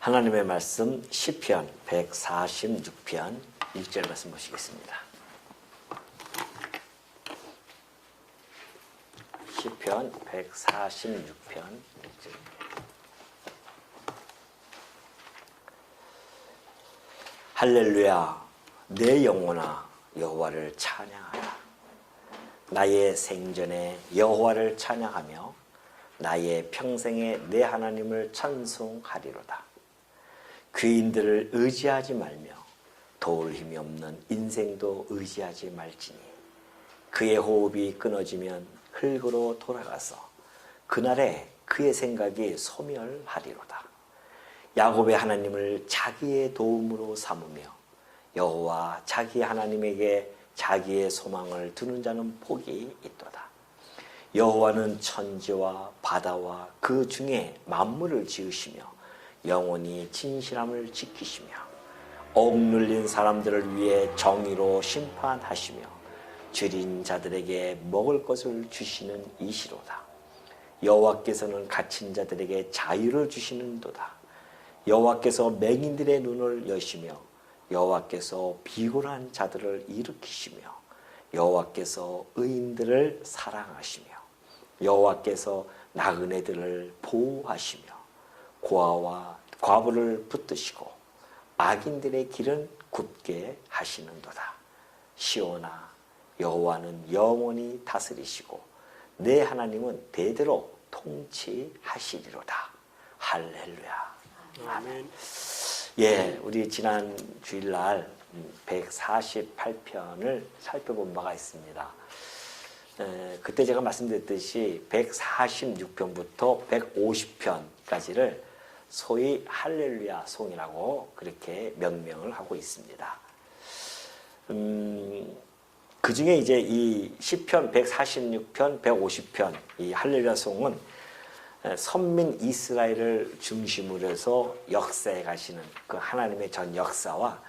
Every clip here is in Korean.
하나님의 말씀 시편 146편 1절 말씀 보시겠습니다. 시편 146편 1절. 할렐루야, 내 영혼아 여호와를 찬양하라. 나의 생전에 여호와를 찬양하며 나의 평생에 내 하나님을 찬송하리로다. 귀인들을 의지하지 말며 도울 힘이 없는 인생도 의지하지 말지니 그의 호흡이 끊어지면 흙으로 돌아가서 그날에 그의 생각이 소멸하리로다. 야곱의 하나님을 자기의 도움으로 삼으며 여호와 자기 하나님에게 자기의 소망을 두는 자는 복이 있도다. 여호와는 천지와 바다와 그 중에 만물을 지으시며 영원히 진실함을 지키시며 억눌린 사람들을 위해 정의로 심판하시며 줄인 자들에게 먹을 것을 주시는 이시로다. 여호와께서는 갇힌 자들에게 자유를 주시는도다. 여호와께서 맹인들의 눈을 여시며 여호와께서 비굴한 자들을 일으키시며 여호와께서 의인들을 사랑하시며 여호와께서 나그네들을 보호하시며 고아와 과부를 붙드시고 악인들의 길은 굳게 하시는도다. 시온아, 여호와는 영원히 다스리시고 내 하나님은 대대로 통치하시리로다. 할렐루야. 아멘. 예, 우리 지난 주일날 148편을 살펴본 바가 있습니다. 그때 제가 말씀드렸듯이 146편부터 150편까지를 소위 할렐루야 송이라고 그렇게 명명을 하고 있습니다. 그 중에 이제 이 시편 146편, 150편 이 할렐루야 송은 선민 이스라엘을 중심으로 해서 역사에 가시는 그 하나님의 전 역사와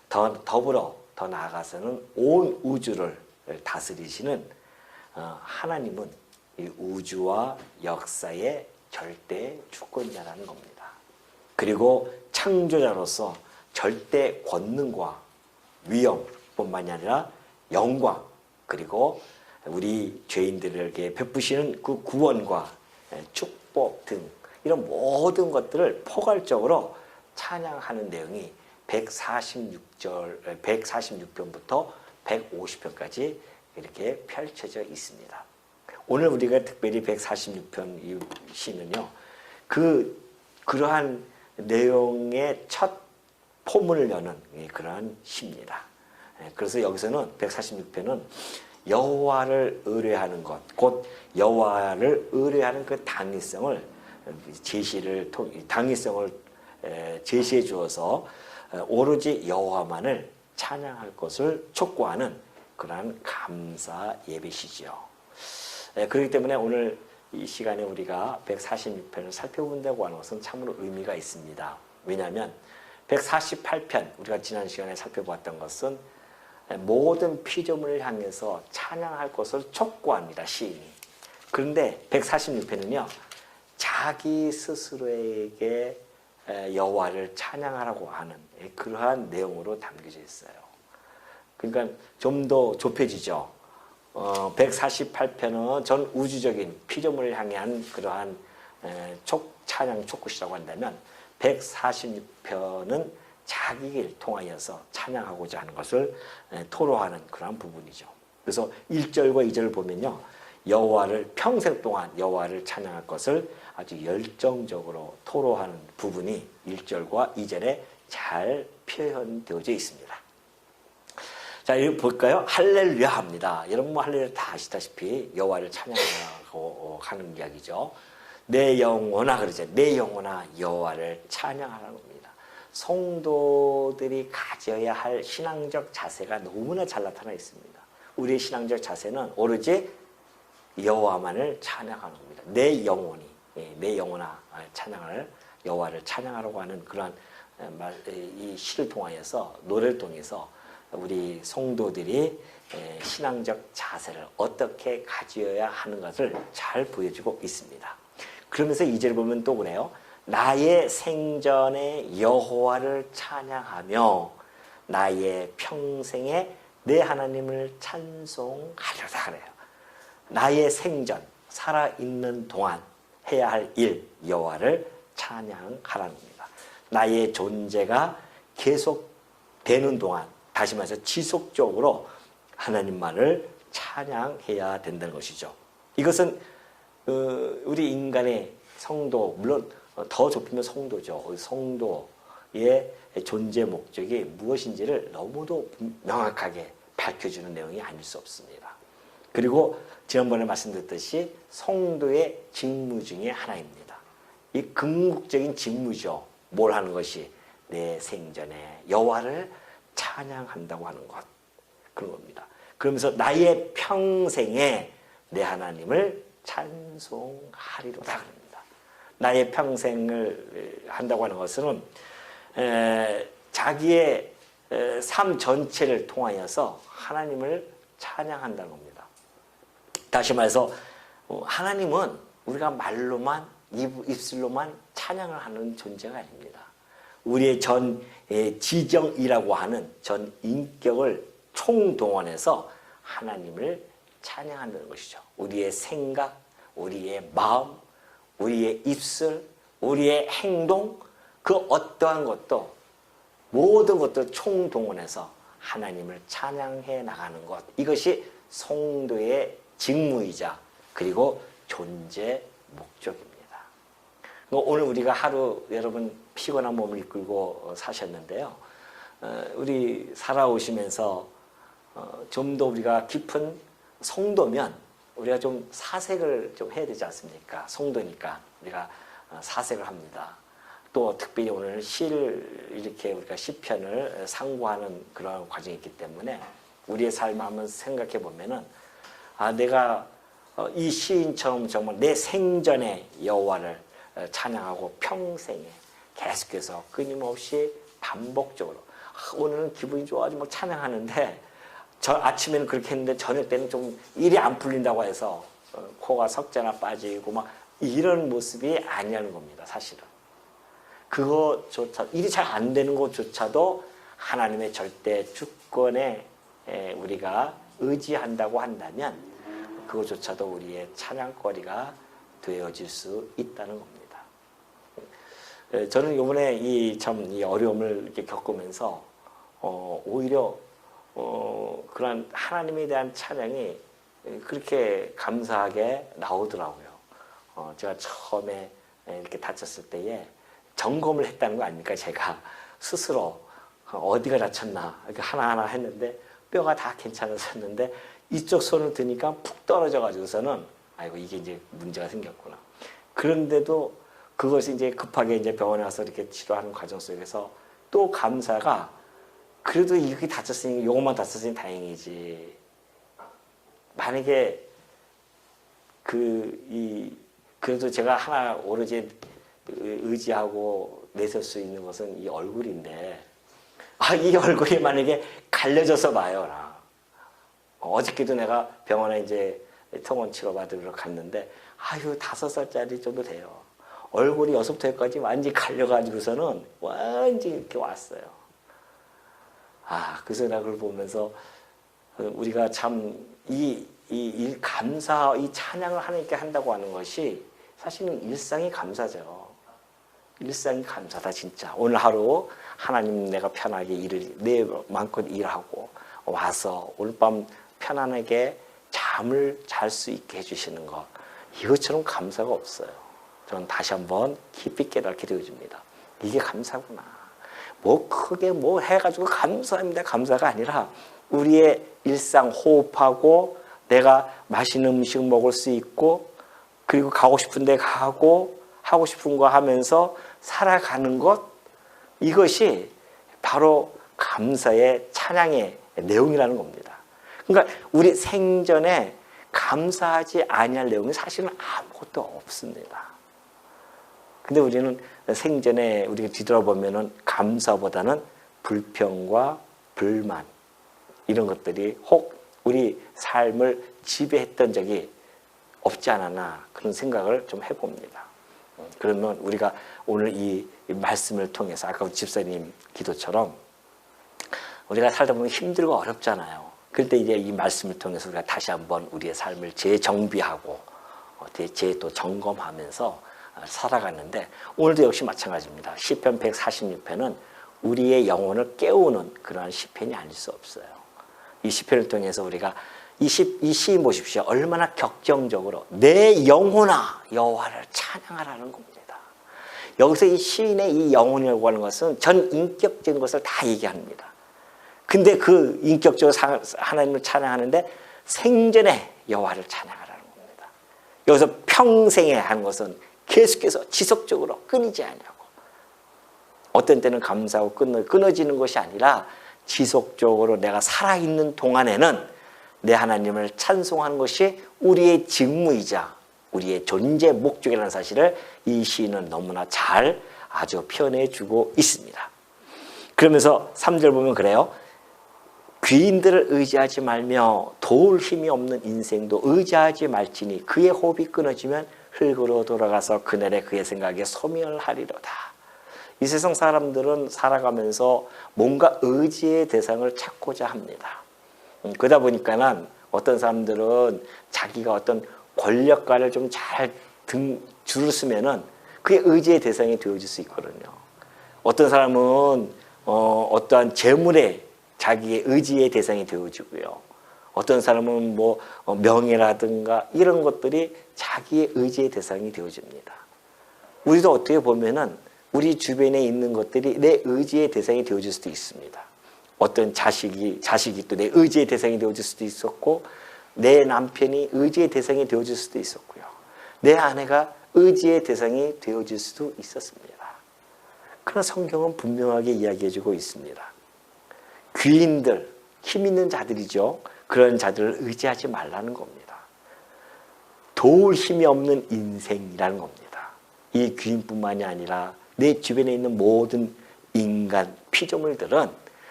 더불어 더 나아가서는 온 우주를 다스리시는 하나님은 이 우주와 역사의 절대 주권자라는 겁니다. 그리고 창조자로서 절대 권능과 위엄뿐만이 아니라 영광, 그리고 우리 죄인들에게 베푸시는 그 구원과 축복 등 이런 모든 것들을 포괄적으로 찬양하는 내용이 146편부터 150편까지 이렇게 펼쳐져 있습니다. 오늘 우리가 특별히 146편 이 시는요, 그러한 내용의 첫 포문을 여는 그러한 시입니다. 그래서 여기서는 146편은 여호와를 의뢰하는 것, 곧 여호와를 의뢰하는 그 당위성을 제시해 주어서 오로지 여호와만을 찬양할 것을 촉구하는 그러한 감사 예배시지요. 그렇기 때문에 오늘 이 시간에 우리가 146편을 살펴본다고 하는 것은 참으로 의미가 있습니다. 왜냐하면 148편 우리가 지난 시간에 살펴보았던 것은 모든 피조물을 향해서 찬양할 것을 촉구합니다, 시인이. 그런데 146편은요, 자기 스스로에게 여호와를 찬양하라고 하는 그러한 내용으로 담겨져 있어요. 그러니까 좀 더 좁혀지죠. 148편은 전 우주적인 피조물을 향한 그러한 찬양 촉구시라고 한다면 146편은 자기를 통하여서 찬양하고자 하는 것을 토로하는 그러한 부분이죠. 그래서 1절과 2절을 보면요, 여호와를 평생 동안 여호와를 찬양할 것을 아주 열정적으로 토로하는 부분이 1절과 2절에 잘 표현되어져 있습니다. 자, 이거 볼까요? 할렐루야 합니다. 여러분 뭐 할렐루야 다 아시다시피 여호와를 찬양하고 하는 이야기죠. 내 영혼아 그러죠. 내 영혼아 여호와를 찬양하라는 겁니다. 성도들이 가져야 할 신앙적 자세가 너무나 잘 나타나 있습니다. 우리의 신앙적 자세는 오로지 여호와만을 찬양하는 겁니다. 내 영혼이, 내 영혼아 찬양을 여호와를 찬양하라고 하는 그러한 이 시를 통하여서, 노래를 통해서 우리 성도들이 신앙적 자세를 어떻게 가져야 하는 것을 잘 보여주고 있습니다. 그러면서 2절 보면 또 그래요. 나의 생전에 여호와를 찬양하며 나의 평생에 내 하나님을 찬송하려다 그래요. 나의 생전 살아있는 동안 해야 할 일 여호와를 찬양하라는 겁니다. 나의 존재가 계속되는 동안 다시 말해서 지속적으로 하나님만을 찬양해야 된다는 것이죠. 이것은 우리 인간의 성도, 물론 더 좁히면 성도죠. 성도의 존재 목적이 무엇인지를 너무도 명확하게 밝혀주는 내용이 아닐 수 없습니다. 그리고 지난번에 말씀드렸듯이 성도의 직무 중에 하나입니다. 이 궁극적인 직무죠. 뭘 하는 것이 내 생전에 여호와를 찬양한다고 하는 것, 그런 겁니다. 그러면서 나의 평생에 내 하나님을 찬송하리로다 그럽니다. 나의 평생을 한다고 하는 것은 자기의 삶 전체를 통하여서 하나님을 찬양한다는 겁니다. 다시 말해서 하나님은 우리가 말로만 입술로만 찬양을 하는 존재가 아닙니다. 우리의 전 지정이라고 하는 전 인격을 총동원해서 하나님을 찬양한다는 것이죠. 우리의 생각, 우리의 마음, 우리의 입술, 우리의 행동, 그 어떠한 것도 모든 것들을 총동원해서 하나님을 찬양해 나가는 것, 이것이 성도의 직무이자 그리고 존재 목적입니다. 오늘 우리가 하루 여러분 피곤한 몸을 이끌고 사셨는데요. 우리 살아오시면서 좀 더 우리가 깊은 성도면 우리가 좀 사색을 좀 해야 되지 않습니까? 성도니까 우리가 사색을 합니다. 또 특별히 오늘 시를 이렇게 우리가 시편을 상고하는 그런 과정이 있기 때문에 우리의 삶을 한번 생각해 보면은 내가 이 시인처럼 정말 내 생전에 여호와를 찬양하고 평생에 계속해서 끊임없이 반복적으로 오늘은 기분이 좋아가지고 막 찬양하는데 아침에는 그렇게 했는데 저녁 때는 좀 일이 안 풀린다고 해서 코가 석자나 빠지고 막 이런 모습이 아니라는 겁니다. 사실은 그거조차 일이 잘 안 되는 것조차도 하나님의 절대 주권에 우리가 의지한다고 한다면 그것조차도 우리의 찬양거리가 되어질 수 있다는 겁니다. 저는 이번에 이 어려움을 이렇게 겪으면서 오히려 그런 하나님에 대한 찬양이 그렇게 감사하게 나오더라고요. 제가 처음에 이렇게 다쳤을 때에 점검을 했다는 거 아닙니까? 제가 스스로 어디가 다쳤나 이렇게 하나하나 했는데 뼈가 다 괜찮았었는데 이쪽 손을 드니까 푹 떨어져 가지고서는 아이고 이게 이제 문제가 생겼구나. 그런데도 그것이 이제 급하게 이제 병원에 와서 이렇게 치료하는 과정 속에서 또 감사가 그래도 이렇게 다쳤으니 요것만 다쳤으니 다행이지. 만약에 그래도 제가 하나 오로지 의지하고 내세울 수 있는 것은 이 얼굴인데 이 얼굴이 만약에 갈려져서 봐요. 어저께도 내가 병원에 이제 통원 치료 받으러 갔는데 5살짜리 정도 돼요. 얼굴이 6부터까지 완전히 갈려가지고서는 완전히 이렇게 왔어요. 그래서 내가 그걸 보면서 우리가 참 이 감사, 이 찬양을 하나님께 한다고 하는 것이 사실은 일상이 감사죠. 일상이 감사다 진짜. 오늘 하루 하나님 내가 편하게 내 마음껏 일하고 와서 오늘 밤 편안하게 잠을 잘 수 있게 해주시는 것, 이것처럼 감사가 없어요. 저는 다시 한번 깊이 깨닫게 되어집니다. 이게 감사구나. 크게 해가지고 감사합니다. 감사가 아니라 우리의 일상 호흡하고 내가 맛있는 음식 먹을 수 있고 그리고 가고 싶은 데 가고 하고 싶은 거 하면서 살아가는 것, 이것이 바로 감사의 찬양의 내용이라는 겁니다. 그러니까 우리 생전에 감사하지 아니할 내용이 사실은 아무것도 없습니다. 근데 우리는 생전에 우리가 뒤돌아보면은 감사보다는 불평과 불만 이런 것들이 혹 우리 삶을 지배했던 적이 없지 않았나 그런 생각을 좀 해봅니다. 그러면 우리가 오늘 이 말씀을 통해서 아까 집사님 기도처럼 우리가 살다 보면 힘들고 어렵잖아요. 그럴 때 이제 이 말씀을 통해서 우리가 다시 한번 우리의 삶을 재정비하고 또 점검하면서 살아가는데 오늘도 역시 마찬가지입니다. 시편 146편은 우리의 영혼을 깨우는 그러한 시편이 아닐 수 없어요. 이 시편을 통해서 우리가 이 시인 보십시오. 얼마나 격정적으로 내 영혼아 여호와를 찬양하라는 겁니다. 여기서 이 시인의 이 영혼이라고 하는 것은 전 인격적인 것을 다 얘기합니다. 근데 그 인격적으로 하나님을 찬양하는데 생전에 여호와를 찬양하라는 겁니다. 여기서 평생에 하는 것은 계속해서 지속적으로 끊이지 않냐고. 어떤 때는 감사하고 끊어지는 것이 아니라 지속적으로 내가 살아있는 동안에는 내 하나님을 찬송하는 것이 우리의 직무이자 우리의 존재 목적이라는 사실을 이 시인은 너무나 잘 아주 표현해주고 있습니다. 그러면서 3절 보면 그래요. 귀인들을 의지하지 말며 도울 힘이 없는 인생도 의지하지 말지니 그의 호흡이 끊어지면 흙으로 돌아가서 그날에 그의 생각에 소멸하리로다. 이 세상 사람들은 살아가면서 뭔가 의지의 대상을 찾고자 합니다. 그러다 보니까는 어떤 사람들은 자기가 어떤 권력가를 좀 잘 줄을 쓰면은 그게 의지의 대상이 되어질 수 있거든요. 어떤 사람은 어떠한 재물에 자기의 의지의 대상이 되어지고요. 어떤 사람은 뭐 명예라든가 이런 것들이 자기의 의지의 대상이 되어집니다. 우리도 어떻게 보면은 우리 주변에 있는 것들이 내 의지의 대상이 되어질 수도 있습니다. 어떤 자식이 또 내 의지의 대상이 되어질 수도 있었고 내 남편이 의지의 대상이 되어질 수도 있었고요. 내 아내가 의지의 대상이 되어질 수도 있었습니다. 그러나 성경은 분명하게 이야기해주고 있습니다. 귀인들, 힘 있는 자들이죠. 그런 자들을 의지하지 말라는 겁니다. 도울 힘이 없는 인생이라는 겁니다. 이 귀인뿐만이 아니라 내 주변에 있는 모든 인간, 피조물들은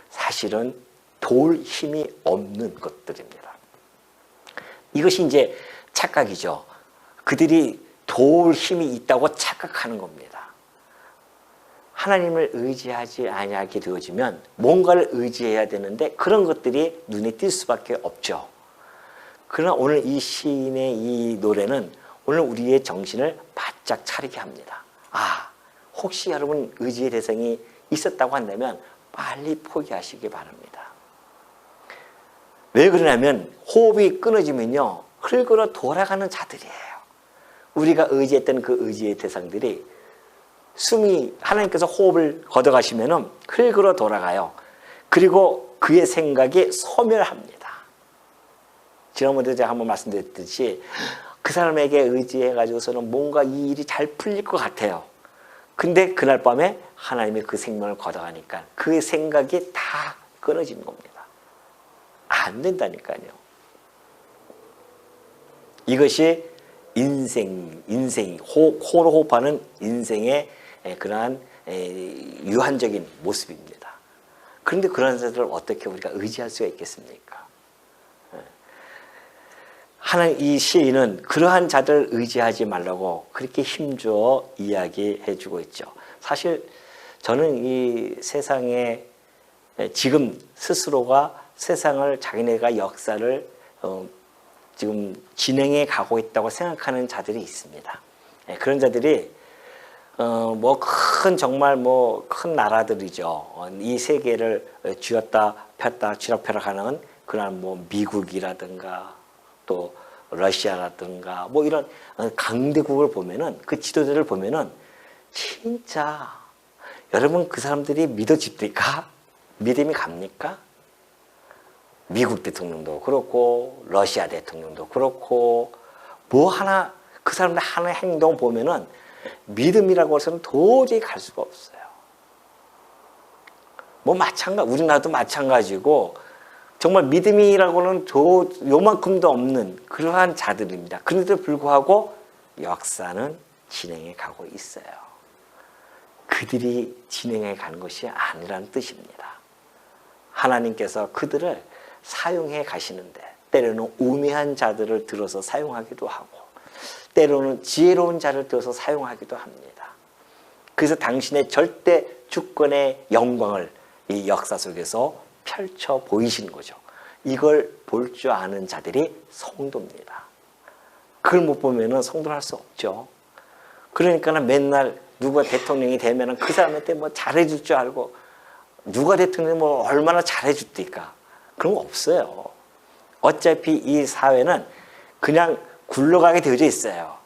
사실은 도울 힘이 없는 것들입니다. 이것이 이제 착각이죠. 그들이 도울 힘이 있다고 착각하는 겁니다. 하나님을 의지하지 아니하게 되어지면 뭔가를 의지해야 되는데 그런 것들이 눈에 띌 수밖에 없죠. 그러나 오늘 이 시인의 이 노래는 오늘 우리의 정신을 바짝 차리게 합니다. 혹시 여러분 의지의 대상이 있었다고 한다면 빨리 포기하시기 바랍니다. 왜 그러냐면 호흡이 끊어지면요 흙으로 돌아가는 자들이에요. 우리가 의지했던 그 의지의 대상들이 숨이 하나님께서 호흡을 걷어가시면은 흙으로 돌아가요. 그리고 그의 생각이 소멸합니다. 지난번에 제가 한번 말씀드렸듯이 그 사람에게 의지해가지고서는 뭔가 이 일이 잘 풀릴 것 같아요. 근데 그날 밤에 하나님이 그 생명을 걷어가니까 그 생각이 다 끊어지는 겁니다. 안 된다니까요. 이것이 인생이 호로 호흡하는 인생의 그러한 유한적인 모습입니다. 그런데 그런 자들을 어떻게 우리가 의지할 수가 있겠습니까? 하나님 이 시인은 그러한 자들을 의지하지 말라고 그렇게 힘주어 이야기해 주고 있죠. 사실 저는 이 세상에 지금 스스로가 세상을 자기네가 역사를 지금 진행해 가고 있다고 생각하는 자들이 있습니다. 그런 자들이 정말 큰 나라들이죠. 이 세계를 쥐었다 폈다 쥐락펴락하는 그런 미국이라든가 또 러시아라든가 이런 강대국을 보면은 그 지도자를 보면은 진짜 여러분 그 사람들이 믿어집니까? 믿음이 갑니까? 미국 대통령도 그렇고 러시아 대통령도 그렇고 그 사람들 하는 행동 보면은 믿음이라고 해서는 도저히 갈 수가 없어요. 우리나라도 마찬가지고 정말 믿음이라고는 요만큼도 없는 그러한 자들입니다. 그런데도 불구하고 역사는 진행해 가고 있어요. 그들이 진행해 가는 것이 아니라는 뜻입니다. 하나님께서 그들을 사용해 가시는데 때로는 우매한 자들을 들어서 사용하기도 하고 때로는 지혜로운 자를 들어서 사용하기도 합니다. 그래서 당신의 절대 주권의 영광을 이 역사 속에서 펼쳐 보이시는 거죠. 이걸 볼 줄 아는 자들이 성도입니다. 그걸 못 보면은 성도를 할 수 없죠. 그러니까 맨날 누가 대통령이 되면은 그 사람한테 뭐 잘해줄 줄 알고 누가 대통령이 뭐 얼마나 잘해줄까? 그런 거 없어요. 어차피 이 사회는 그냥 굴러가게 되어져 있어요.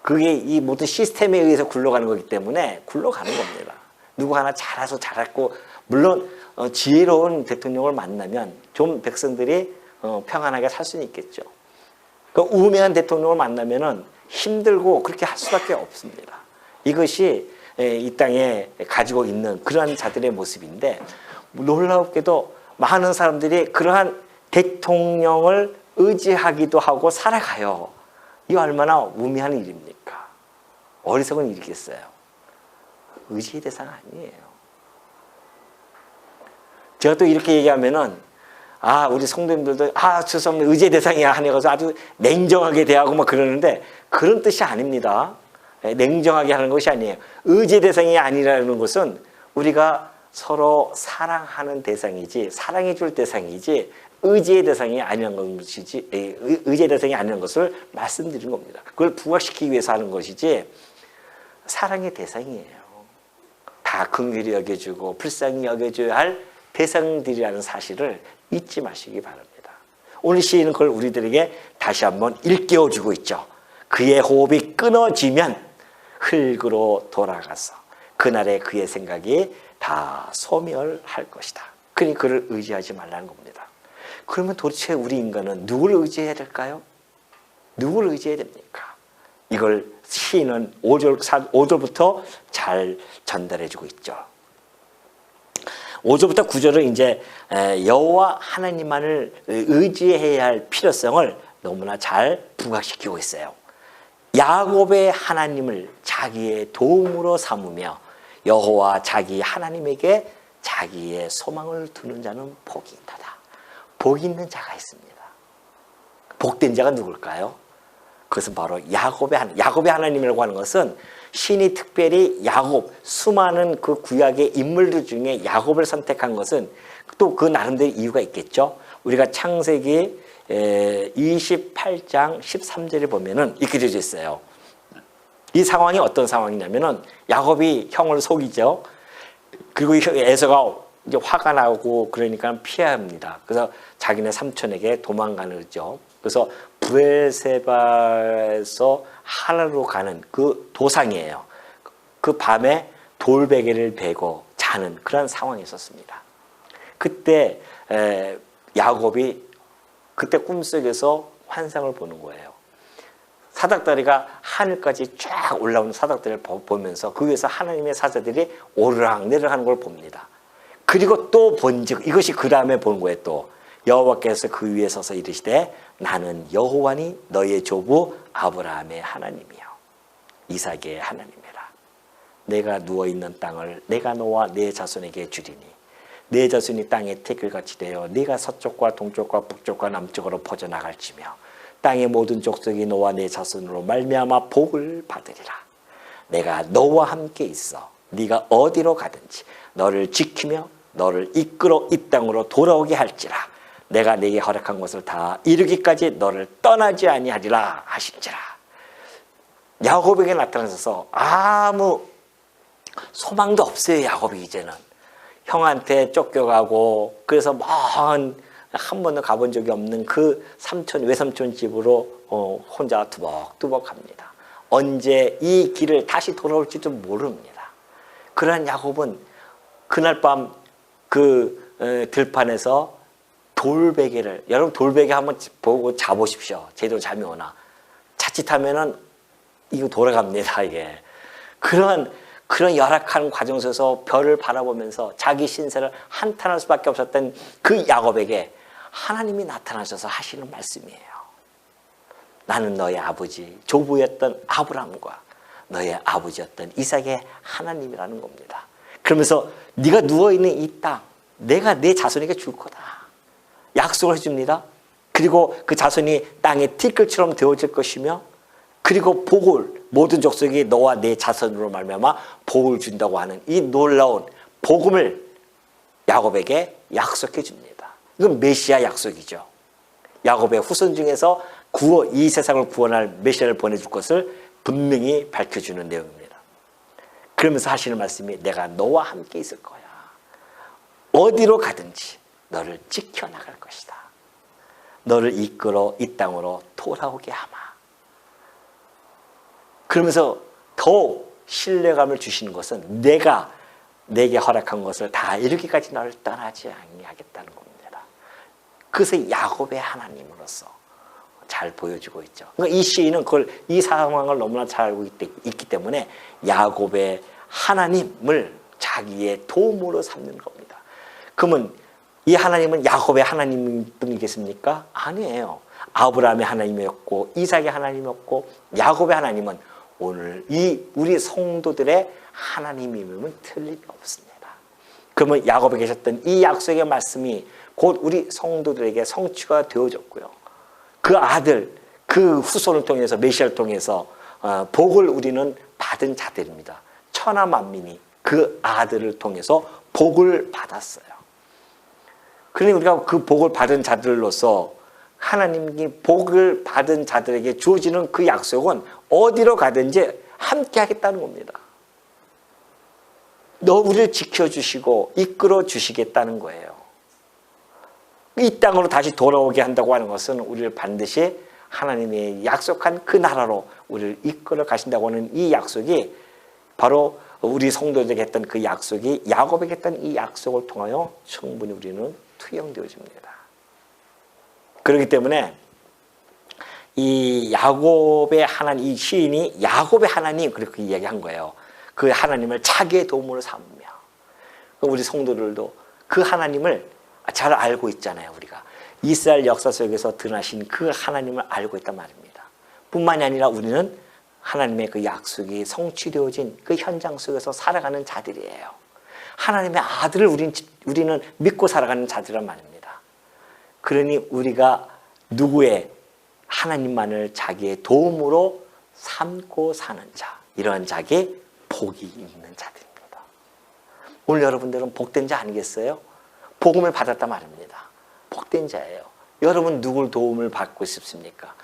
그게 이 모든 시스템에 의해서 굴러가는 거기 때문에 굴러가는 겁니다. 누구 하나 잘해서 잘했고 물론 지혜로운 대통령을 만나면 좀 백성들이 평안하게 살 수는 있겠죠. 그 우매한 대통령을 만나면은 힘들고 그렇게 할 수밖에 없습니다. 이것이 이 땅에 가지고 있는 그러한 자들의 모습인데 놀랍게도 많은 사람들이 그러한 대통령을 의지하기도 하고 살아가요. 이 얼마나 우매한 일입니까? 어리석은 일이겠어요. 의지의 대상 아니에요. 제가 또 이렇게 얘기하면은 우리 성도님들도 죄송합니다. 의지의 대상이야 하면서 아주 냉정하게 대하고 막 그러는데 그런 뜻이 아닙니다. 냉정하게 하는 것이 아니에요. 의지의 대상이 아니라는 것은 우리가 서로 사랑하는 대상이지 사랑해 줄 대상이지 의지의 대상이 아니라는 것이지 의지의 대상이 아니라는 것을 말씀드린 겁니다. 그걸 부각시키기 위해서 하는 것이지 사랑의 대상이에요. 다 긍휼히 여겨주고 불쌍히 여겨줘야 할 대상들이라는 사실을 잊지 마시기 바랍니다. 오늘 시인은 그걸 우리들에게 다시 한번 일깨워주고 있죠. 그의 호흡이 끊어지면 흙으로 돌아가서 그날에 그의 생각이 다 소멸할 것이다. 그러니 그를 의지하지 말라는 겁니다. 그러면 도대체 우리 인간은 누구를 의지해야 될까요? 누구를 의지해야 됩니까? 이걸 시인은 5절부터 잘 전달해주고 있죠. 5절부터 9절은 이제 여호와 하나님만을 의지해야 할 필요성을 너무나 잘 부각시키고 있어요. 야곱의 하나님을 자기의 도움으로 삼으며 여호와 자기 하나님에게 자기의 소망을 두는 자는 복이 있다다. 복이 있는 자가 있습니다. 복된 자가 누굴까요? 그것은 바로 야곱의 하나님이라고 하는 것은 신이 특별히 야곱, 수많은 그 구약의 인물들 중에 야곱을 선택한 것은 또 그 나름대로 이유가 있겠죠. 우리가 창세기 28장 13절에 보면은 이렇게 되어 있어요. 이 상황이 어떤 상황이냐면은 야곱이 형을 속이죠. 그리고 에서가 이제 화가 나고 그러니까 피해야 합니다. 그래서 자기네 삼촌에게 도망가죠. 그래서 브엘세바에서 하나로 가는 그 도상이에요. 그 밤에 돌베개를 베고 자는 그런 상황이 있었습니다. 그때 야곱이 그때 꿈속에서 환상을 보는 거예요. 사닥다리가 하늘까지 쫙 올라오는 사닥다리를 보면서 그 위에서 하나님의 사자들이 오르락내리락 하는 걸 봅니다. 그리고 또 본즉 이것이 그 다음에 보는 거예요. 또 여호와께서 그 위에 서서 이르시되 나는 여호와니 너의 조부 아브라함의 하나님이요 이삭의 하나님이라. 내가 누워있는 땅을 내가 너와 네 자손에게 주리니 네 자손이 땅의 태클같이 되어 네가 서쪽과 동쪽과 북쪽과 남쪽으로 퍼져나갈지며 땅의 모든 족속이 너와 네 자손으로 말미암아 복을 받으리라. 내가 너와 함께 있어 네가 어디로 가든지 너를 지키며 너를 이끌어 이 땅으로 돌아오게 할지라. 내가 네게 허락한 것을 다 이루기까지 너를 떠나지 아니하리라 하신지라. 야곱에게 나타나셔서 아무 소망도 없어요. 야곱이 이제는 형한테 쫓겨가고 그래서 한 번도 가본 적이 없는 그 외삼촌 집으로 혼자 투벅투벅 갑니다. 언제 이 길을 다시 돌아올지도 모릅니다. 그러한 야곱은 그날 밤 그 들판에서 돌베개를, 여러분 돌베개 한번 보고 자보십시오. 제대로 잠이 오나. 자칫하면은 이거 돌아갑니다. 이게 그런 열악한 과정 속에서 별을 바라보면서 자기 신세를 한탄할 수밖에 없었던 그 야곱에게 하나님이 나타나셔서 하시는 말씀이에요. 나는 너의 아버지 조부였던 아브라함과 너의 아버지였던 이삭의 하나님이라는 겁니다. 그러면서 네가 누워있는 이 땅 내가 네 자손에게 줄 거다. 약속을 해줍니다. 그리고 그 자손이 땅의 티끌처럼 되어질 것이며 그리고 복을 모든 족속이 너와 내 자손으로 말미암아 복을 준다고 하는 이 놀라운 복음을 야곱에게 약속해 줍니다. 이건 메시아 약속이죠. 야곱의 후손 중에서 이 세상을 구원할 메시아를 보내줄 것을 분명히 밝혀주는 내용입니다. 그러면서 하시는 말씀이 내가 너와 함께 있을 거야. 어디로 가든지 너를 지켜나갈 것이다. 너를 이끌어 이 땅으로 돌아오게 하마. 그러면서 더욱 신뢰감을 주시는 것은 내가 내게 허락한 것을 다 이루기까지 너를 떠나지 아니하겠다는 겁니다. 그것을 야곱의 하나님으로서 잘 보여주고 있죠. 그러니까 이 시인은 이 상황을 너무나 잘 알고 있기 때문에 야곱의 하나님을 자기의 도움으로 삼는 겁니다. 그러면 이 하나님은 야곱의 하나님뿐이겠습니까? 아니에요. 아브라함의 하나님이었고 이삭의 하나님이었고 야곱의 하나님은 오늘 우리 성도들의 하나님임은 틀림이 없습니다. 그러면 야곱에 계셨던 이 약속의 말씀이 곧 우리 성도들에게 성취가 되어졌고요. 그 아들, 그 후손을 통해서 메시아를 통해서 복을 우리는 받은 자들입니다. 천하 만민이 그 아들을 통해서 복을 받았어요. 그러니 우리가 그 복을 받은 자들로서 하나님이 복을 받은 자들에게 주어지는 그 약속은 어디로 가든지 함께 하겠다는 겁니다. 너 우리를 지켜주시고 이끌어 주시겠다는 거예요. 이 땅으로 다시 돌아오게 한다고 하는 것은 우리를 반드시 하나님의 약속한 그 나라로 우리를 이끌어 가신다고 하는 이 약속이 바로 우리 성도들에게 했던 그 약속이 야곱에게 했던 이 약속을 통하여 충분히 우리는 투영되어집니다. 그렇기 때문에 이 야곱의 하나님, 이 시인이 야곱의 하나님 그렇게 이야기한 거예요. 그 하나님을 자기의 도움으로 삼으며 우리 성도들도 그 하나님을 잘 알고 있잖아요. 우리가 이스라엘 역사 속에서 드러나신 그 하나님을 알고 있단 말입니다. 뿐만이 아니라 우리는 하나님의 그 약속이 성취되어진 그 현장 속에서 살아가는 자들이에요. 하나님의 아들을 우리는 믿고 살아가는 자들이란 말입니다. 그러니 우리가 누구의 하나님만을 자기의 도움으로 삼고 사는 자, 이런 자에게 복이 있는 자들입니다. 오늘 여러분들은 복된 자 아니겠어요? 복음을 받았단 말입니다. 복된 자예요. 여러분 누굴 도움을 받고 싶습니까?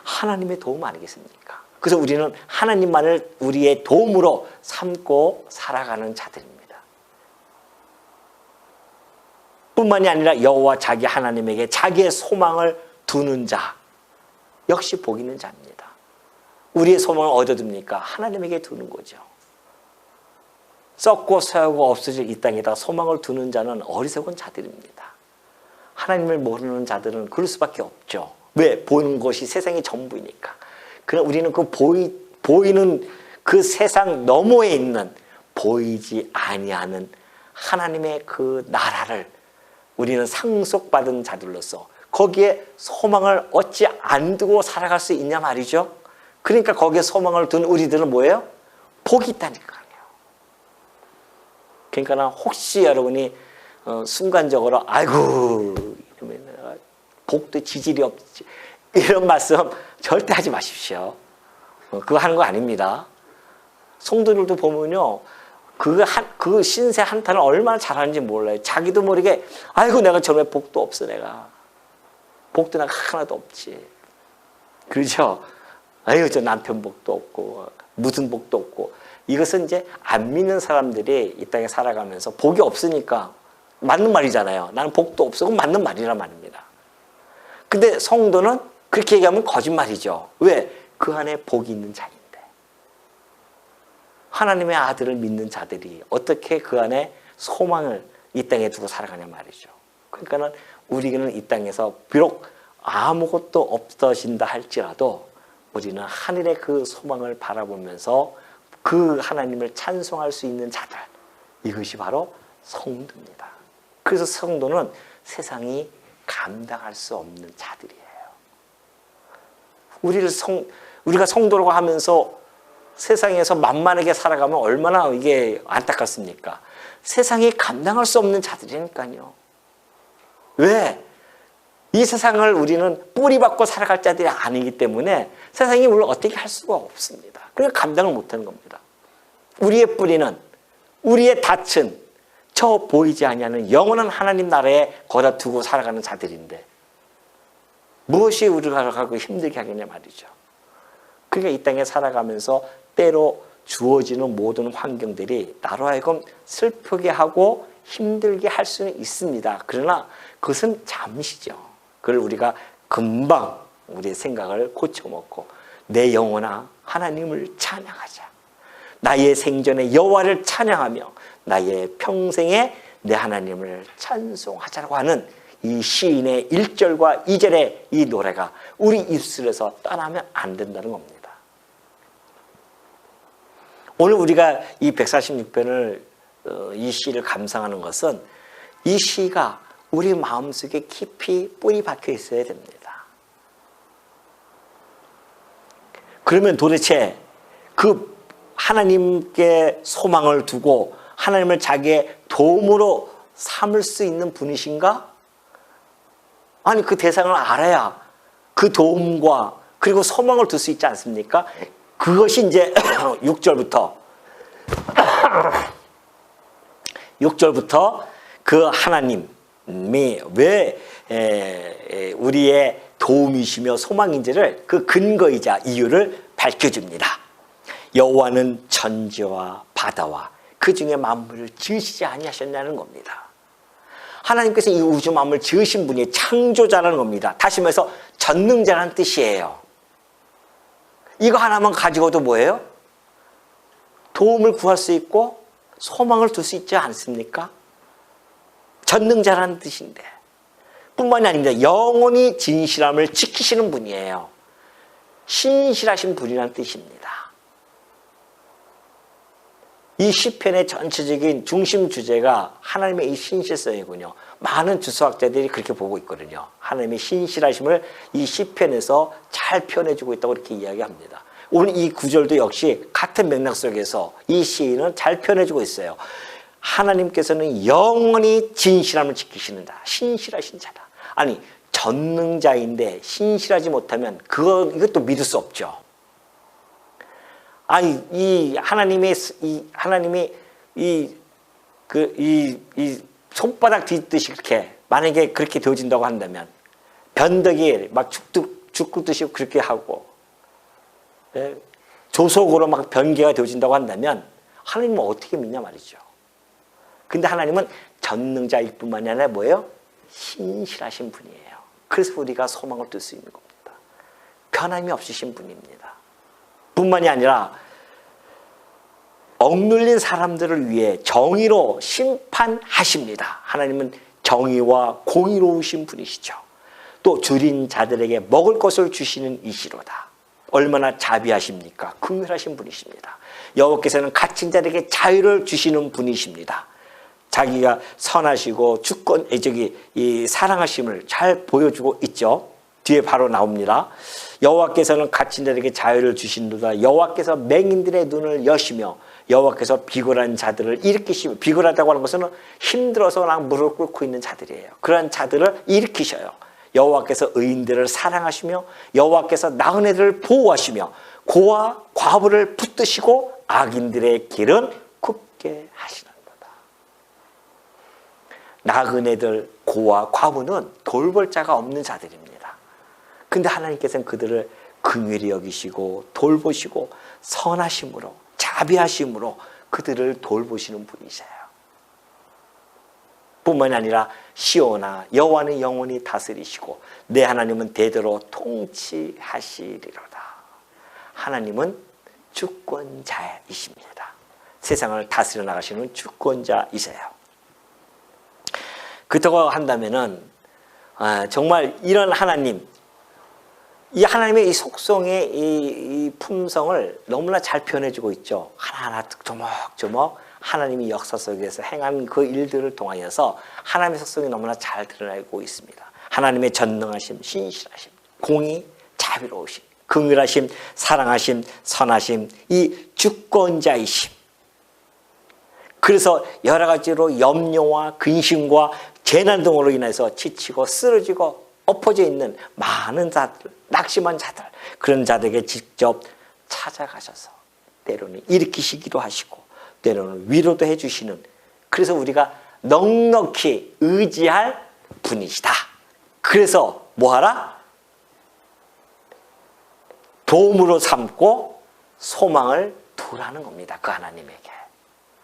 하나님의 도움 아니겠습니까? 그래서 우리는 하나님만을 우리의 도움으로 삼고 살아가는 자들입니다. 뿐만이 아니라 여호와 자기 하나님에게 자기의 소망을 두는 자 역시 복 있는 자입니다. 우리의 소망을 어디에 둡니까? 하나님에게 두는 거죠. 썩고 쇠하고 없어질 이 땅에다 소망을 두는 자는 어리석은 자들입니다. 하나님을 모르는 자들은 그럴 수밖에 없죠. 왜? 보이는 것이 세상의 전부이니까. 그러나 우리는 그 보이는 그 세상 너머에 있는 보이지 아니하는 하나님의 그 나라를 우리는 상속받은 자들로서 거기에 소망을 얻지 안 두고 살아갈 수 있냐 말이죠. 그러니까 거기에 소망을 둔 우리들은 뭐예요? 복이 있다니까요. 그러니까 혹시 여러분이 순간적으로 아이고 이러면 복도 지질이 없지 이런 말씀 절대 하지 마십시오. 그거 하는 거 아닙니다. 성도들도 보면요, 그 신세 한탄을 얼마나 잘하는지 몰라요. 자기도 모르게 아이고 내가 저런 복도 없어, 내가 복도 내가 하나도 없지. 그렇죠? 아이고 저 남편 복도 없고 무슨 복도 없고. 이것은 이제 안 믿는 사람들이 이 땅에 살아가면서 복이 없으니까 맞는 말이잖아요. 나는 복도 없어. 그건 맞는 말이란 말입니다. 근데 성도는 그렇게 얘기하면 거짓말이죠. 왜? 그 안에 복이 있는 자인데. 하나님의 아들을 믿는 자들이 어떻게 그 안에 소망을 이 땅에 두고 살아가냐 말이죠. 그러니까는 우리는 이 땅에서 비록 아무것도 없어진다 할지라도 우리는 하늘의 그 소망을 바라보면서 그 하나님을 찬송할 수 있는 자들, 이것이 바로 성도입니다. 그래서 성도는 세상이 감당할 수 없는 자들이에요. 우리가 성도라고 하면서 세상에서 만만하게 살아가면 얼마나 이게 안타깝습니까? 세상이 감당할 수 없는 자들이니까요. 왜? 이 세상을 우리는 뿌리박고 살아갈 자들이 아니기 때문에 세상이 우리를 어떻게 할 수가 없습니다. 그러니까 감당을 못하는 겁니다. 우리의 뿌리는 우리의 닻은 저 보이지 아니하는 영원한 하나님 나라에 거다 두고 살아가는 자들인데 무엇이 우리가 가고 힘들게 하겠냐 말이죠. 그러니까 이 땅에 살아가면서 때로 주어지는 모든 환경들이 나로 하여금 슬프게 하고 힘들게 할 수는 있습니다. 그러나 그것은 잠시죠. 그걸 우리가 금방 우리의 생각을 고쳐먹고 내 영혼아 하나님을 찬양하자. 나의 생전에 여호와를 찬양하며 나의 평생에 내 하나님을 찬송하자라고 하는 이 시인의 1절과 2절의 이 노래가 우리 입술에서 떠나면 안 된다는 겁니다. 오늘 우리가 이 146편을 이 시를 감상하는 것은 이 시가 우리 마음속에 깊이 뿌리 박혀 있어야 됩니다. 그러면 도대체 그 하나님께 소망을 두고 하나님을 자기의 도움으로 삼을 수 있는 분이신가? 아니 그 대상을 알아야 그 도움과 그리고 소망을 둘 수 있지 않습니까? 그것이 이제 6절부터 그 하나님이 왜 우리의 도움이시며 소망인지를 그 근거이자 이유를 밝혀줍니다. 여호와는 천지와 바다와 그 중에 만물을 지으시지 아니하셨냐는 겁니다. 하나님께서 이 우주 만물을 지으신 분이 창조자라는 겁니다. 다시 말해서 전능자라는 뜻이에요. 이거 하나만 가지고도 뭐예요? 도움을 구할 수 있고 소망을 둘 수 있지 않습니까? 전능자라는 뜻인데 뿐만이 아닙니다. 영원히 진실함을 지키시는 분이에요. 신실하신 분이라는 뜻입니다. 이 시편의 전체적인 중심 주제가 하나님의 이 신실성이군요. 많은 주석학자들이 그렇게 보고 있거든요. 하나님의 신실하심을 이 시편에서 잘 표현해주고 있다고 이렇게 이야기합니다. 오늘 이 구절도 역시 같은 맥락 속에서 이 시인은 잘 표현해주고 있어요. 하나님께서는 영원히 진실함을 지키시는다. 신실하신 자다. 아니 전능자인데 신실하지 못하면 이것도 믿을 수 없죠. 아니 이 하나님이 이 손바닥 뒤집듯이 이렇게 만약에 그렇게 되어진다고 한다면 변덕이 막 죽듯이 그렇게 하고 조속으로 막 변개가 되어진다고 한다면 하나님은 어떻게 믿냐 말이죠. 근데 하나님은 전능자일 뿐만이 아니라 뭐예요? 신실하신 분이에요. 그래서 우리가 소망을 둘 수 있는 겁니다. 변함이 없으신 분입니다. 뿐만이 아니라 억눌린 사람들을 위해 정의로 심판하십니다. 하나님은 정의와 공의로우신 분이시죠. 또 줄인 자들에게 먹을 것을 주시는 이시로다. 얼마나 자비하십니까? 긍휼하신 분이십니다. 여호와께서는 갇힌 자에게 자유를 주시는 분이십니다. 자기가 선하시고 이 사랑하심을 잘 보여주고 있죠. 뒤에 바로 나옵니다. 여호와께서는 갇힌 자에게 자유를 주신도다. 여호와께서 맹인들의 눈을 여시며 여호와께서 비굴한 자들을 일으키시며, 비굴하다고 하는 것은 힘들어서 그냥 무릎 꿇고 있는 자들이에요. 그러한 자들을 일으키셔요. 여호와께서 의인들을 사랑하시며 여호와께서 나그네들을 보호하시며 고와 과부를 붙드시고 악인들의 길은 굽게 하시는도다. 나그네들, 고와 과부는 돌볼 자가 없는 자들입니다. 근데 하나님께서는 그들을 긍휼히 여기시고 돌보시고 선하심으로 자비하심으로 그들을 돌보시는 분이세요. 뿐만 아니라 시온아 여호와는 영원히 다스리시고 내 하나님은 대대로 통치하시리로다. 하나님은 주권자이십니다. 세상을 다스려 나가시는 주권자이세요. 그렇다고 한다면은 정말 이런 하나님, 이 하나님의 이 속성의 이 품성을 너무나 잘 표현해주고 있죠. 하나하나 조목조목 하나님이 역사 속에서 행한 그 일들을 통하여서 하나님의 속성이 너무나 잘 드러나고 있습니다. 하나님의 전능하심, 신실하심, 공의, 자비로우심, 긍휼하심, 사랑하심, 선하심, 이 주권자이심. 그래서 여러 가지로 염려와 근심과 재난 등으로 인해서 지치고 쓰러지고 엎어져 있는 많은 자들, 낙심한 자들, 그런 자들에게 직접 찾아가셔서 때로는 일으키시기도 하시고 때로는 위로도 해주시는, 그래서 우리가 넉넉히 의지할 분이시다. 그래서 뭐하라? 도움으로 삼고 소망을 두라는 겁니다. 그 하나님에게.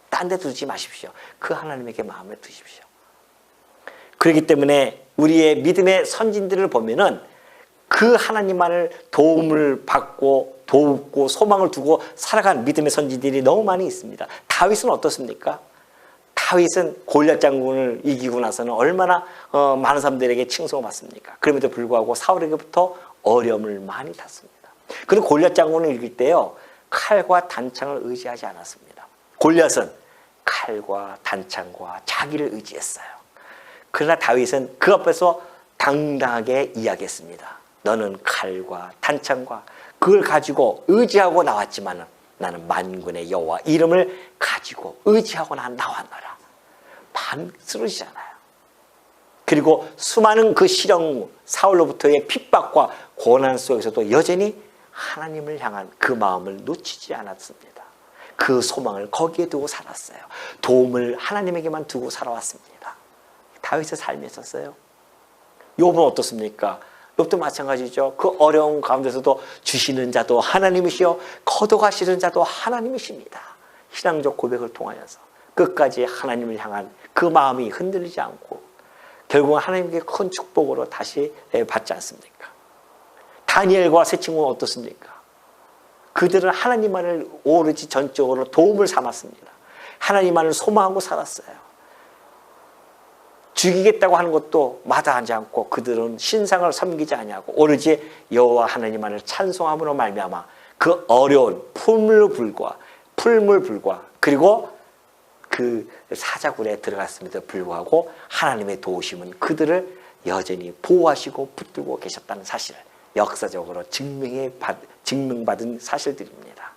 딴 데 두지 마십시오. 그 하나님에게 마음을 두십시오. 그렇기 때문에 우리의 믿음의 선진들을 보면은 그 하나님만을 도움을 받고 돕고 소망을 두고 살아간 믿음의 선진들이 너무 많이 있습니다. 다윗은 어떻습니까? 다윗은 골리앗 장군을 이기고 나서는 얼마나 많은 사람들에게 칭송을 받습니까? 그럼에도 불구하고 사울에게부터 어려움을 많이 탔습니다. 그리고 골리앗 장군을 이길 때요, 칼과 단창을 의지하지 않았습니다. 골리앗은 칼과 단창과 자기를 의지했어요. 그러나 다윗은 그 앞에서 당당하게 이야기했습니다. 너는 칼과 단창과 그걸 가지고 의지하고 나왔지만 나는 만군의 여호와 이름을 가지고 의지하고 나왔노라. 쓰러지잖아요. 그리고 수많은 그 시령, 사울로부터의 핍박과 고난 속에서도 여전히 하나님을 향한 그 마음을 놓치지 않았습니다. 그 소망을 거기에 두고 살았어요. 도움을 하나님에게만 두고 살아왔습니다. 다윗의 삶이 있었어요. 욥은 어떻습니까? 욥도 마찬가지죠. 그 어려운 가운데서도 주시는 자도 하나님이시요 거둬가시는 자도 하나님이십니다. 신앙적 고백을 통하여서 끝까지 하나님을 향한 그 마음이 흔들리지 않고 결국은 하나님께 큰 축복으로 다시 받지 않습니까? 다니엘과 세 친구는 어떻습니까? 그들은 하나님만을 오로지 전적으로 도움을 삼았습니다. 하나님만을 소망하고 살았어요. 죽이겠다고 하는 것도 마다하지 않고 그들은 신상을 섬기지 아니하고 오로지 여호와 하나님만을 찬송함으로 말미암아 그 어려운 풀물불과 그리고 그 사자굴에 들어갔음에도 불구하고 하나님의 도우심은 그들을 여전히 보호하시고 붙들고 계셨다는 사실을 역사적으로 증명받은 사실들입니다.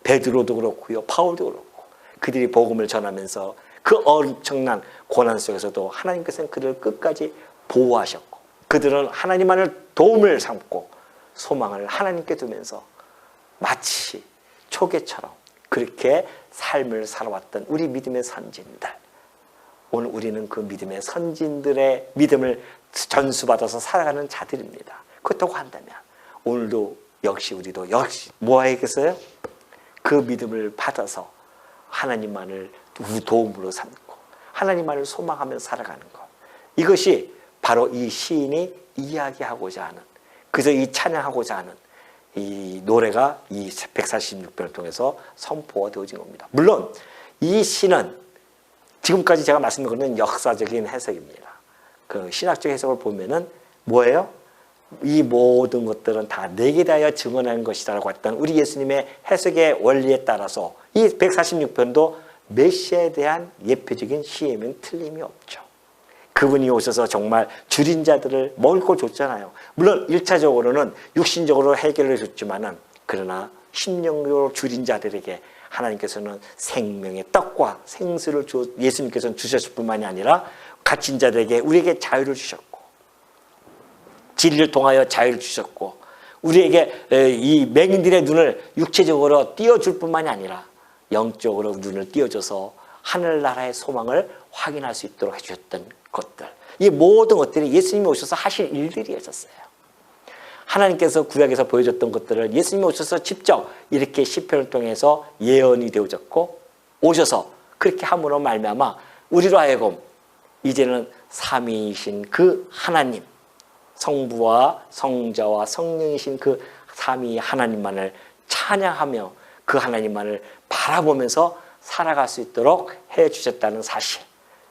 베드로도 그렇고요, 바울도 그렇고 그들이 복음을 전하면서 그 엄청난 고난 속에서도 하나님께서는 그들을 끝까지 보호하셨고 그들은 하나님만을 도움을 삼고 소망을 하나님께 두면서 마치 초계처럼 그렇게 삶을 살아왔던 우리 믿음의 선진들, 오늘 우리는 그 믿음의 선진들의 믿음을 전수받아서 살아가는 자들입니다. 그렇다고 한다면 오늘도 우리도 뭐 해야겠어요? 그 믿음을 받아서 하나님만을 도움으로 삼고 하나님만을 소망하며 살아가는 것, 이것이 바로 이 시인이 이야기하고자 하는, 그래서 이 찬양하고자 하는 이 노래가 이 146편을 통해서 선포가 되어진 겁니다. 물론 이 시는 지금까지 제가 말씀드린 것은 역사적인 해석입니다. 그 신학적 해석을 보면은 뭐예요? 이 모든 것들은 다 내게 대하여 증언한 것이다라고 했던 우리 예수님의 해석의 원리에 따라서 이 146편도 메시아에 대한 예표적인 시이면 틀림이 없죠. 그분이 오셔서 정말 줄인 자들을 먹을 걸 줬잖아요. 물론 1차적으로는 육신적으로 해결해 줬지만은 그러나 심령으로 줄인 자들에게 하나님께서는 생명의 떡과 생수를 예수님께서는 주셨을 뿐만이 아니라 갇힌 자들에게 우리에게 자유를 주셨고 진리를 통하여 자유를 주셨고 우리에게 이 맹인들의 눈을 육체적으로 띄워줄 뿐만이 아니라 영적으로 눈을 띄워줘서 하늘나라의 소망을 확인할 수 있도록 해주셨던 것들, 이 모든 것들이 예수님이 오셔서 하실 일들이었어요. 하나님께서 구약에서 보여줬던 것들을 예수님이 오셔서 직접 이렇게 시편을 통해서 예언이 되어졌고 오셔서 그렇게 함으로 말미암아 우리로 하여금 이제는 삼위이신 그 하나님, 성부와 성자와 성령이신 그 삼위 하나님만을 찬양하며 그 하나님만을 바라보면서 살아갈 수 있도록 해주셨다는 사실,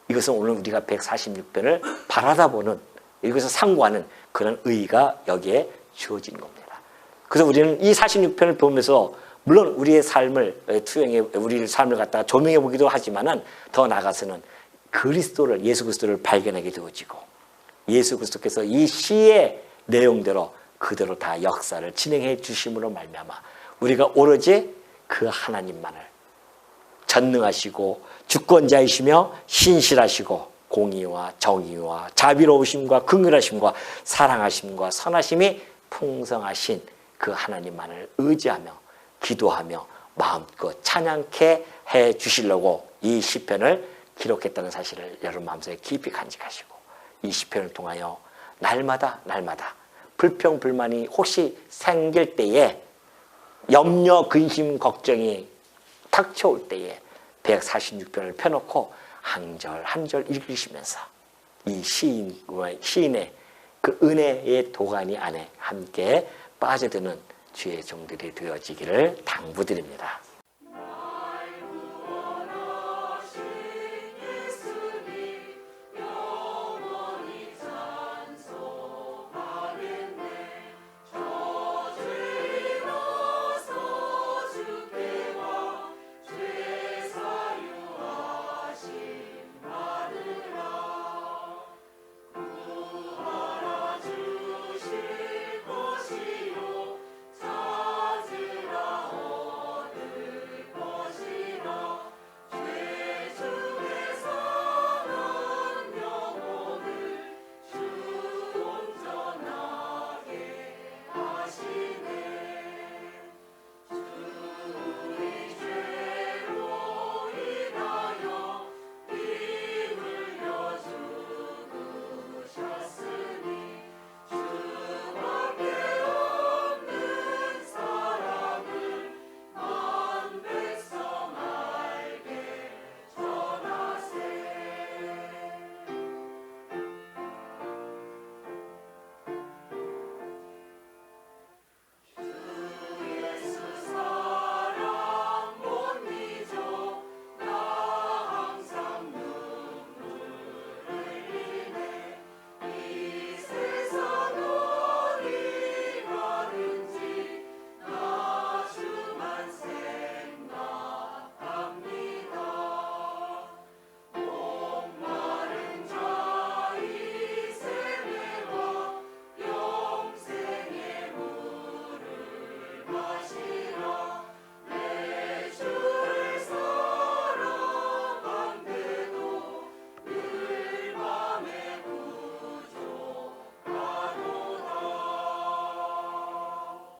이것은 오늘 우리가 146편을 바라다보는, 이것을 상고하는 그런 의의가 여기에 주어진 겁니다. 그래서 우리는 이 46편을 보면서 물론 우리의 삶을 우리의 삶을 갖다가 조명해 보기도 하지만은 더 나아가서는 그리스도를, 예수 그리스도를 발견하게 되어지고 예수 그리스도께서 이 시의 내용대로 그대로 다 역사를 진행해 주심으로 말미암아 우리가 오로지 그 하나님만을 전능하시고 주권자이시며 신실하시고 공의와 정의와 자비로우심과 긍휼하심과 사랑하심과 선하심이 풍성하신 그 하나님만을 의지하며 기도하며 마음껏 찬양케 해 주시려고 이 시편을 기록했다는 사실을 여러분 마음속에 깊이 간직하시고 이 시편을 통하여 날마다 불평 불만이 혹시 생길 때에 염려 근심 걱정이 닥쳐올 때에 146편을 펴놓고 한 절 한 절 읽으시면서 이 시인의 그 은혜의 도가니 안에 함께 빠져드는 주의 종들이 되어지기를 당부드립니다.